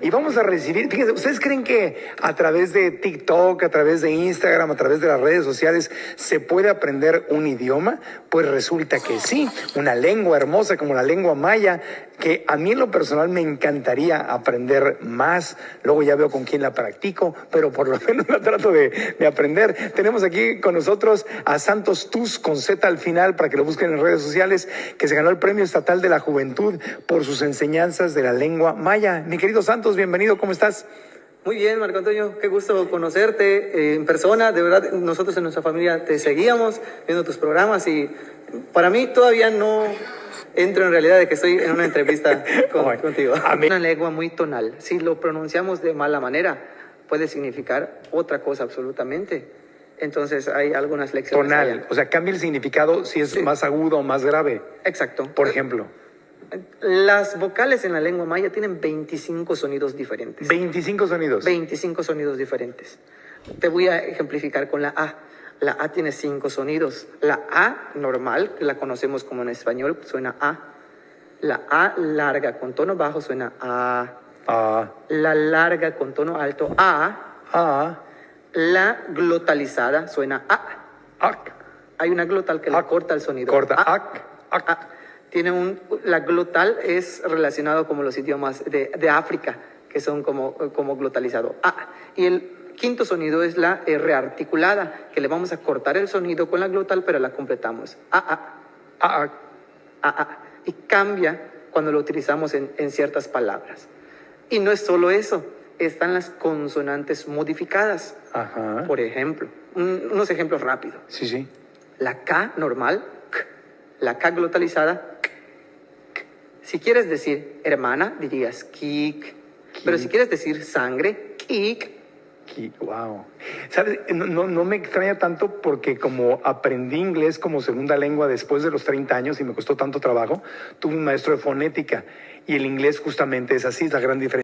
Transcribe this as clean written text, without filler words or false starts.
Y vamos a recibir, fíjense, ¿ustedes creen que a través de TikTok, a través de Instagram, a través de las redes sociales, se puede aprender un idioma? Pues resulta que sí, una lengua hermosa como la lengua maya, que a mí en lo personal me encantaría aprender más. Luego ya veo con quién la practico, pero por lo menos la trato de aprender. Tenemos aquí con nosotros a Santos Tus, con Z al final, para que lo busquen en redes sociales, que se ganó el Premio Estatal de la Juventud por sus enseñanzas de la lengua maya. Mi querido Santos, bienvenido, ¿cómo estás? Muy bien, Marco Antonio, qué gusto conocerte en persona. De verdad, nosotros en nuestra familia te seguíamos viendo tus programas y para mí todavía no entro en realidad de que estoy en una entrevista contigo. Una lengua muy tonal. Si lo pronunciamos de mala manera, puede significar otra cosa absolutamente. Entonces hay algunas lecciones. Tonal, allá. o sea, cambia el significado si es Sí. más agudo o más grave. Exacto. Por ejemplo, Las vocales en la lengua maya tienen 25 sonidos diferentes. 25 sonidos. 25 sonidos diferentes. Te voy a ejemplificar con la A. La A tiene 5 sonidos. La A normal, que la conocemos como en español, suena A. La A larga con tono bajo suena A. Ah, La larga con tono alto A. ah, La glotalizada suena A. ac, Hay una glotal que le Ac. corta el sonido. corta, A. ac, ac. Ah, la glotal es relacionado como los idiomas de África, que son como glotalizado. Ah, y el quinto sonido es la R articulada, que le vamos a cortar el sonido con la glotal, pero la completamos. Ah, Y cambia cuando lo utilizamos en ciertas palabras. Y no es solo eso, están las consonantes modificadas. ajá. Por ejemplo, unos ejemplos rápidos. Sí, sí. La K normal, K. La K glotalizada, K. Si quieres decir hermana, dirías kik. Pero si quieres decir sangre, kik. Wow. ¿Sabes? No me extraña tanto porque como aprendí inglés como segunda lengua después de los 30 años y me costó tanto trabajo, tuve un maestro de fonética y el inglés justamente es así, es la gran diferencia.